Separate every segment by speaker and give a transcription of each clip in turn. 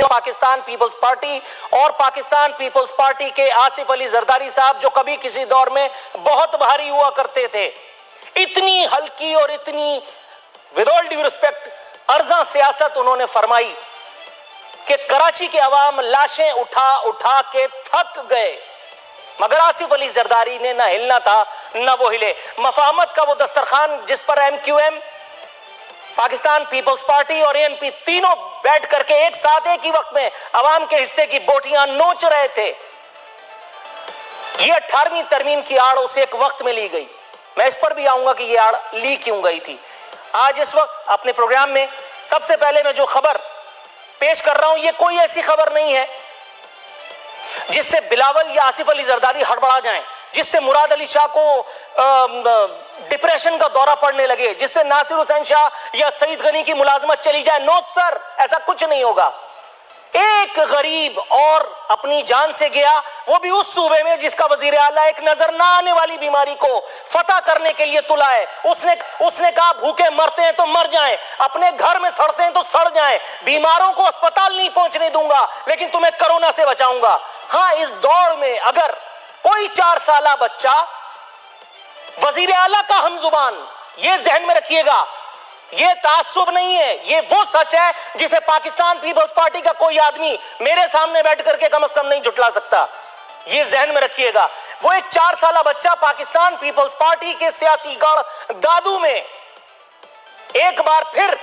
Speaker 1: پاکستان پیپلز پارٹی اور پاکستان پیپلز پارٹی کے آصف علی زرداری صاحب جو کبھی کسی دور میں بہت بھاری ہوا کرتے تھے، اتنی ہلکی اور اتنی ود آل ڈیو ریسپیکٹ ارزاں سیاست انہوں نے فرمائی کہ کراچی کے عوام لاشیں اٹھا اٹھا کے تھک گئے، مگر آصف علی زرداری نے نہ ہلنا تھا نہ وہ ہلے۔ مفاہمت کا وہ دسترخوان جس پر M Q M, Pakistan Peoples Party اور اے این پی تینوں بیٹھ کر کے ایک ساتھ ایک ہی وقت میں عوام کے حصے کی بوٹیاں نوچ رہے تھے، یہ 18ویں ترمیم کی آڑ اسے ایک وقت میں لی گئی۔ میں اس پر بھی آؤں گا کہ یہ آڑ لی کیوں گئی تھی۔ آج اس وقت اپنے پروگرام میں سب سے پہلے میں جو خبر پیش کر رہا ہوں، یہ کوئی ایسی خبر نہیں ہے جس سے بلاول یا آصف علی زرداری ہڑبڑا جائیں، جس سے مراد علی شاہ کو ڈپریشن کا دورہ پڑنے لگے، جس سے ناصر حسین شاہ یا سعید غنی کی ملازمت چلی جائے۔ نو سر، ایسا کچھ نہیں ہوگا۔ ایک غریب اور اپنی جان سے گیا، وہ بھی اس صوبے میں جس کا وزیر اعلیٰ ایک نظر نہ آنے والی بیماری کو فتح کرنے کے لیے تلا ہے۔ اس نے کہا بھوکے مرتے ہیں تو مر جائیں، اپنے گھر میں سڑتے ہیں تو سڑ جائیں، بیماروں کو اسپتال نہیں پہنچنے دوں گا لیکن تمہیں کرونا سے بچاؤں گا۔ ہاں، اس دوڑ میں اگر کوئی 4 سالہ بچہ وزیر اعلیٰ کا ہم زبان، یہ ذہن میں رکھیے گا، یہ تعصب نہیں ہے، یہ وہ سچ ہے جسے پاکستان پیپلز پارٹی کا کوئی آدمی میرے سامنے بیٹھ کر کے کم از کم نہیں جھٹلا سکتا، یہ ذہن میں رکھیے گا۔ وہ ایک 4 سالہ بچہ پاکستان پیپلز پارٹی کے سیاسی گڑھ دادو میں ایک بار پھر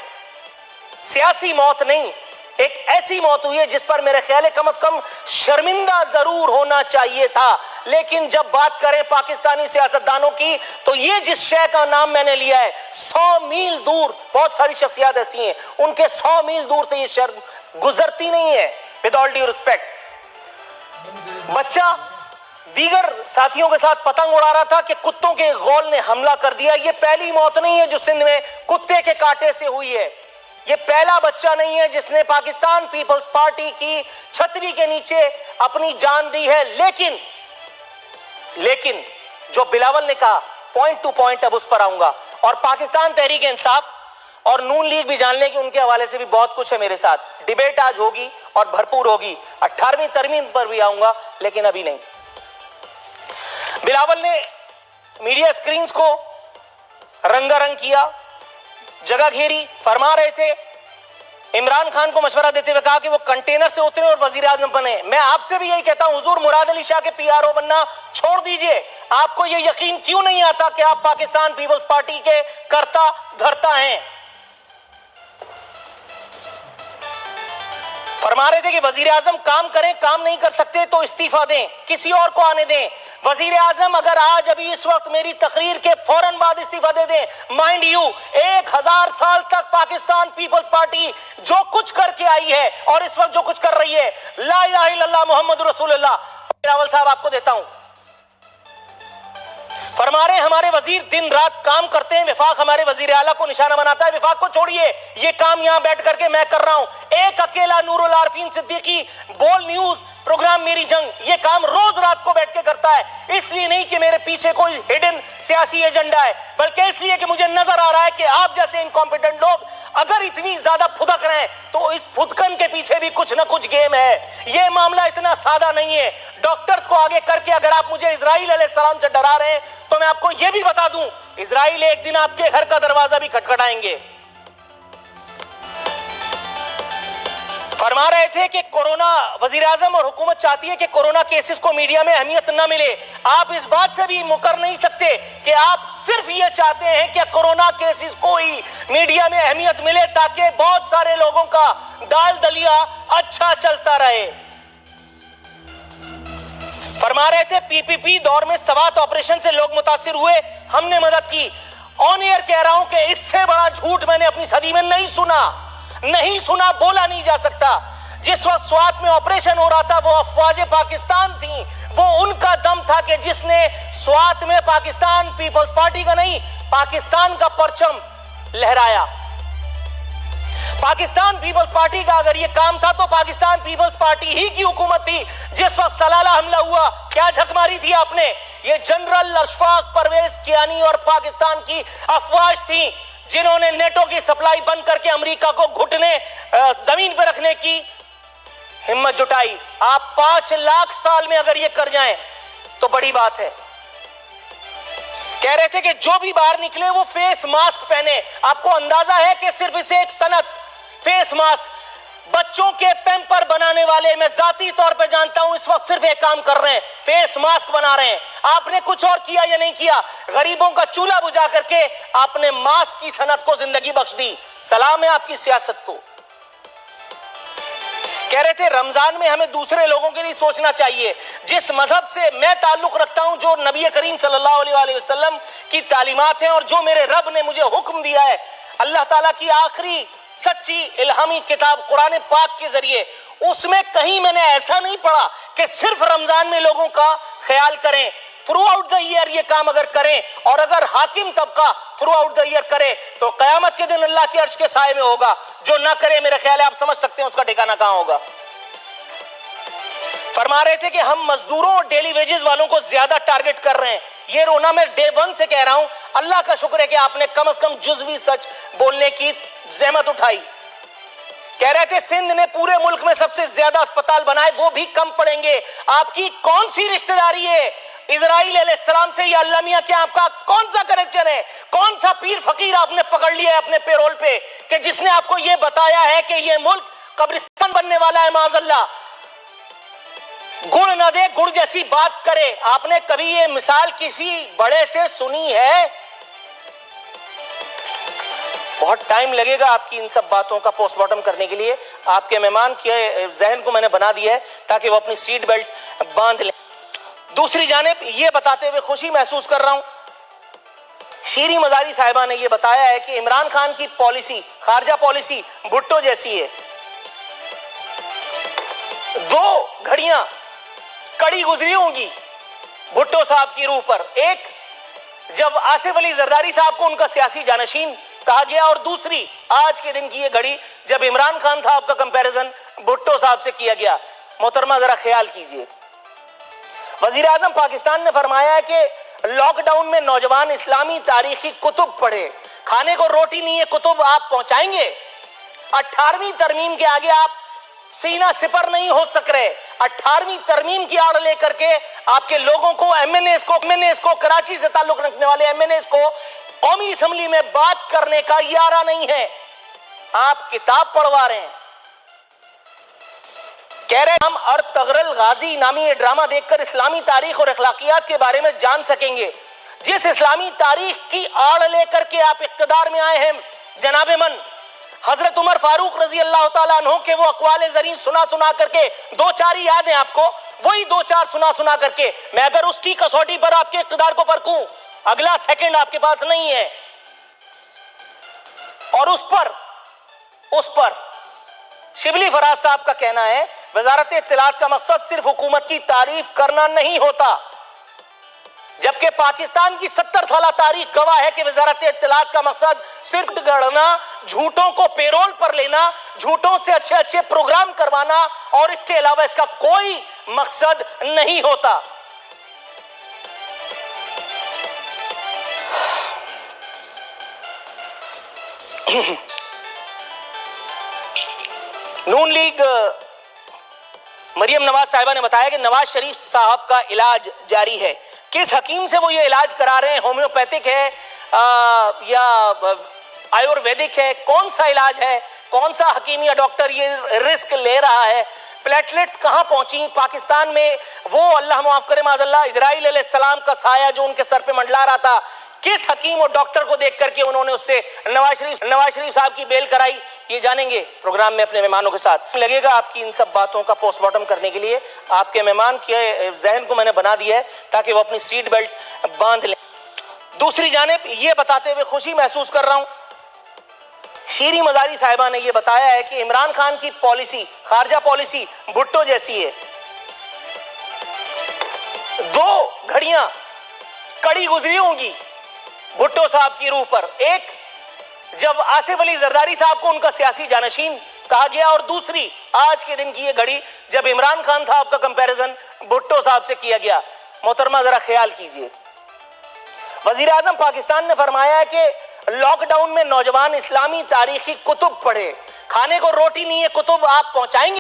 Speaker 1: سیاسی موت نہیں، ایک ایسی موت ہوئی ہے جس پر میرے خیال ہے کم از کم شرمندہ ضرور ہونا چاہیے تھا۔ لیکن جب بات کریں پاکستانی سیاستدانوں کی تو یہ جس شے کا نام میں نے لیا ہے، 100 میل دور بہت ساری شخصیات ایسی ہیں، ان کے 100 میل دور سے یہ شرم گزرتی نہیں ہے۔ ود آل ڈیو ریسپیکٹ، بچہ دیگر ساتھیوں کے ساتھ پتنگ اڑا رہا تھا کہ کتوں کے غول نے حملہ کر دیا۔ یہ پہلی موت نہیں ہے جو سندھ میں کتے کے کاٹے سے ہوئی ہے، یہ پہلا بچہ نہیں ہے جس نے پاکستان پیپلز پارٹی کی چھتری کے نیچے اپنی جان دی ہے۔ لیکن جو بلاول نے کہا، پوائنٹ ٹو پوائنٹ اب اس پر آؤں گا، اور پاکستان تحریک انصاف اور نون لیگ بھی جان لیں کہ ان کے حوالے سے بھی بہت کچھ ہے میرے ساتھ۔ ڈیبیٹ آج ہوگی اور بھرپور ہوگی، 18ویں ترمیم پر بھی آؤں گا لیکن ابھی نہیں۔ بلاول نے میڈیا سکرینز کو رنگا رنگ کیا، جگہ گھیری، فرما رہے تھے، عمران خان کو مشورہ دیتے ہوئے کہا کہ وہ کنٹینر سے اترے اور وزیر اعظم بنے۔ میں آپ سے بھی یہی کہتا ہوں، حضور مراد علی شاہ کے پی آر او بننا چھوڑ دیجئے۔ آپ کو یہ یقین کیوں نہیں آتا کہ آپ پاکستان پیپلز پارٹی کے کرتا دھرتا ہیں؟ فرما رہے تھے کہ وزیر اعظم کام کریں، کام نہیں کر سکتے تو استعفیٰ دیں، کسی اور کو آنے دیں۔ وزیر اعظم اگر آج ابھی اس وقت میری تقریر کے فوراً بعد استعفیٰ دے دیں، مائنڈ یو 1000 سال تک پاکستان پیپلز پارٹی جو کچھ کر کے آئی ہے اور اس وقت جو کچھ کر رہی ہے، لا الہ الا اللہ محمد رسول اللہ۔ بلاول صاحب آپ کو دیتا ہوں، فرما رہے ہیں ہمارے وزیر دن رات کام کرتے ہیں، وفاق ہمارے وزیر اعلیٰ کو نشانہ بناتا ہے۔ وفاق کو چھوڑیے، یہ کام یہاں بیٹھ کر کے میں کر رہا ہوں۔ ایک اکیلا نور العارفین صدیقی بول نیوز پروگرام میری جنگ یہ کام روز رات کو بیٹھ کے کرتا ہے، اس لیے نہیں کہ میرے پیچھے کوئی ہڈن سیاسی ایجنڈا ہے، بلکہ اس لیے کہ مجھے نظر آ رہا ہے کہ آپ جیسے انکمپیٹنٹ لوگ اگر اتنی زیادہ پھدک رہے ہیں تو اس پھدکن کے پیچھے بھی کچھ نہ کچھ گیم ہے۔ یہ معاملہ اتنا سادہ نہیں ہے۔ ڈاکٹرز کو آگے کر کے اگر آپ مجھے اسرائیل علیہ السلام سے ڈرا رہے ہیں تو میں آپ کو یہ بھی بتا دوں، اسرائیل ایک دن آپ کے گھر کا دروازہ بھی کھٹکھٹائیں گے۔ فرما رہے تھے کہ کورونا، وزیر اعظم اور حکومت چاہتی ہے کہ کورونا کیسز کو میڈیا میں اہمیت نہ ملے۔ آپ اس بات سے بھی مکر نہیں سکتے کہ آپ صرف یہ چاہتے ہیں کہ کورونا کیسز کو ہی میڈیا میں اہمیت ملے تاکہ بہت سارے لوگوں کا دال دلیا اچھا چلتا رہے۔ فرما رہے تھے پی پی پی دور میں سوات آپریشن سے لوگ متاثر ہوئے، ہم نے مدد کی۔ آن ایئر کہہ رہا ہوں کہ اس سے بڑا جھوٹ میں نے اپنی صدی میں نہیں سنا، بولا نہیں جا سکتا۔ جس وقت سوات میں آپریشن ہو رہا تھا وہ افواج پاکستان تھیں، وہ ان کا دم تھا کہ جس نے سوات میں پاکستان پیپلز پارٹی کا نہیں پاکستان کا پرچم لہرایا۔ پاکستان پیپلز پارٹی کا اگر یہ کام تھا تو پاکستان پیپلز پارٹی ہی کی حکومت تھی۔ جس وقت سلالہ حملہ ہوا کیا جھک ماری تھی آپ نے؟ یہ جنرل اشفاق پرویز کیانی اور پاکستان کی افواج تھیں جنہوں نے نیٹو کی سپلائی بند کر کے امریکہ کو گھٹنے زمین پہ رکھنے کی ہمت جٹائی. آپ 5 لاکھ سال میں اگر یہ کر جائیں تو بڑی بات ہے. کہہ رہے تھے کہ جو بھی باہر نکلے وہ فیس ماسک پہنے. آپ کو اندازہ ہے کہ صرف اسے ایک صنعت فیس ماسک, بچوں کے پیمپر بنانے والے, میں ذاتی طور پہ جانتا ہوں اس وقت صرف ایک کام کر رہے ہیں, فیس ماسک بنا رہے ہیں. آپ نے کچھ اور کیا یا نہیں کیا؟ غریبوں کا چولہا بجھا کر کے آپ نے ماسک کی صنعت کو زندگی بخش دی. سلام ہے آپ کی سیاست کو. کہہ رہے تھے رمضان میں ہمیں دوسرے لوگوں کے لیے سوچنا چاہیے. جس مذہب سے میں تعلق رکھتا ہوں, جو نبی کریم صلی اللہ علیہ وسلم کی تعلیمات ہیں اور جو میرے رب نے مجھے حکم دیا ہے, اللہ تعالیٰ کی آخری سچی الہامی کتاب قرآن پاک کے ذریعے, اس میں کہیں میں نے ایسا نہیں پڑھا کہ صرف رمضان میں لوگوں کا خیال کریں. تھرو آؤٹ دا ایئر یہ کام اگر کریں, اور اگر حاکم طبقہ تھرو آؤٹ دا ایئر کرے تو قیامت کے دن اللہ کے عرش کے سائے میں ہوگا. جو نہ کرے میرے خیال ہے آپ سمجھ سکتے ہیں اس کا ٹھکانہ کہاں ہوگا. فرما رہے تھے کہ ہم مزدوروں اور ڈیلی ویجز والوں کو زیادہ ٹارگٹ کر رہے ہیں. یہ رونا میں ڈے 1 سے کہہ رہا ہوں. اللہ کا شکر ہے کہ آپ نے کم از کم جزوی سچ بولنے کی زحمت اٹھائی. کہہ رہے تھے سندھ نے پورے ملک میں سب سے زیادہ اسپتال بنائے, وہ بھی کم پڑیں گے. آپ کی کون سی رشتہ داری ہے اسرائیل علیہ السلام سے, یا اللہ میاں کیا آپ کا کون سا کنیکشن ہے؟ کون سا پیر فقیر آپ نے پکڑ لیا ہے اپنے پیرول پہ کہ جس نے آپ کو یہ بتایا ہے کہ یہ ملک قبرستان بننے والا ہے؟ معاذ اللہ. گڑ نہ دے گڑ جیسی بات کرے. آپ نے کبھی یہ مثال کسی بڑے سے سنی ہے؟ بہت ٹائم لگے گا آپ کی ان سب باتوں کا پوسٹ مارٹم کرنے کے لیے. آپ کے مہمان کے ذہن کو میں نے بنا دیا ہے تاکہ وہ اپنی سیٹ بیلٹ باندھ لیں. دوسری جانب یہ بتاتے ہوئے خوشی محسوس کر رہا ہوں, شیریں مزاری صاحبہ نے یہ بتایا ہے کہ عمران خان کی پالیسی, خارجہ پالیسی بھٹو جیسی ہے. 2 گھڑیاں کڑی گزری ہوں گی بھٹو صاحب کی روح پر. ایک جب آصف علی زرداری صاحب کو ان کا سیاسی جانشین کہا گیا, اور دوسری آج کے دن کی یہ گھڑی جب عمران خان صاحب کا کمپیریزن بھٹو صاحب سے کیا گیا. محترمہ ذرا خیال کیجئے, وزیر اعظم پاکستان نے فرمایا ہے کہ لاک ڈاؤن میں نوجوان اسلامی تاریخی کتب پڑھے. کھانے کو روٹی نہیں ہے کتب آپ پہنچائیں گے. 18ویں ترمیم کے آگے آپ سینہ سپر نہیں ہو سک رہے. 18ویں ترمیم کی آڑ لے کر کے آپ کے لوگوں کو, ایم این ایز کو, کراچی سے تعلق رکھنے والے ایم این ایز کو قومی اسمبلی میں بات کرنے کا یارہ نہیں ہے. آپ کتاب پڑھوا رہے ہیں. کہہ رہے ہیں ہم ارطغرل غازی نامی یہ ڈرامہ دیکھ کر اسلامی تاریخ اور اخلاقیات کے بارے میں جان سکیں گے. جس اسلامی تاریخ کی آڑ لے کر کے آپ اقتدار میں آئے ہیں جناب من, حضرت عمر فاروق رضی اللہ تعالیٰ عنہ کے وہ اقوال زرین سنا کر کے 2-4 ہی یاد ہیں آپ کو, وہی 2-4 سنا کر کے میں اگر اس کی کسوٹی پر آپ کے اقتدار کو پرکھوں, اگلا سیکنڈ آپ کے پاس نہیں ہے. اور اس پر شبلی فراز صاحب کا کہنا ہے وزارت اطلاعات کا مقصد صرف حکومت کی تعریف کرنا نہیں ہوتا, جبکہ پاکستان کی 70 سالہ تاریخ گواہ ہے کہ وزارت اطلاعات کا مقصد صرف گڑنا, جھوٹوں کو پیرول پر لینا, جھوٹوں سے اچھے پروگرام کروانا, اور اس کے علاوہ اس کا کوئی مقصد نہیں ہوتا. نون لیگ مریم نواز صاحبہ نے بتایا کہ نواز شریف صاحب کا علاج جاری ہے. کس حکیم سے وہ یہ علاج کرا رہے ہیں؟ ہومیوپیتھک ہے یا آیورویدک ہے؟ کون سا علاج ہے؟ کون سا حکیم یا ڈاکٹر یہ رسک لے رہا ہے؟ پلیٹلیٹس کہاں پہنچی پاکستان میں؟ وہ اللہ معاف کرے معاذ اللہ اسرائیل علیہ السلام کا سایہ جو ان کے سر پہ منڈلا رہا تھا, کس حکیم اور ڈاکٹر کو دیکھ کر کے انہوں نے اس سے نواز شریف صاحب کی بیل کرائی؟ یہ جانیں گے پروگرام میں اپنے مہمانوں کے ساتھ. لگے گا آپ کی ان سب باتوں کا پوسٹ مارٹم کرنے کے لیے. آپ کے مہمان کے ذہن کو میں نے بنا دیا ہے تاکہ وہ اپنی سیٹ بیلٹ باندھ لیں. دوسری جانب یہ بتاتے ہوئے خوشی محسوس کر رہا ہوں, شیریں مزاری صاحبہ نے یہ بتایا ہے کہ عمران خان کی پالیسی, خارجہ پالیسی بھٹو جیسی ہے. 2 گھڑیاں کڑی گزری ہوں گی بھٹو صاحب کی روح پر. ایک جب آصف علی زرداری صاحب کو ان کا سیاسی جانشین کہا گیا, اور دوسری آج کے دن کی یہ گھڑی جب عمران خان صاحب کا کمپیریزن بھٹو صاحب سے کیا گیا. محترمہ ذرا خیال کیجئے, وزیر اعظم پاکستان نے فرمایا ہے کہ لاک ڈاؤن میں نوجوان اسلامی تاریخی کتب پڑھے. کھانے کو روٹی نہیں ہے کتب آپ پہنچائیں گے.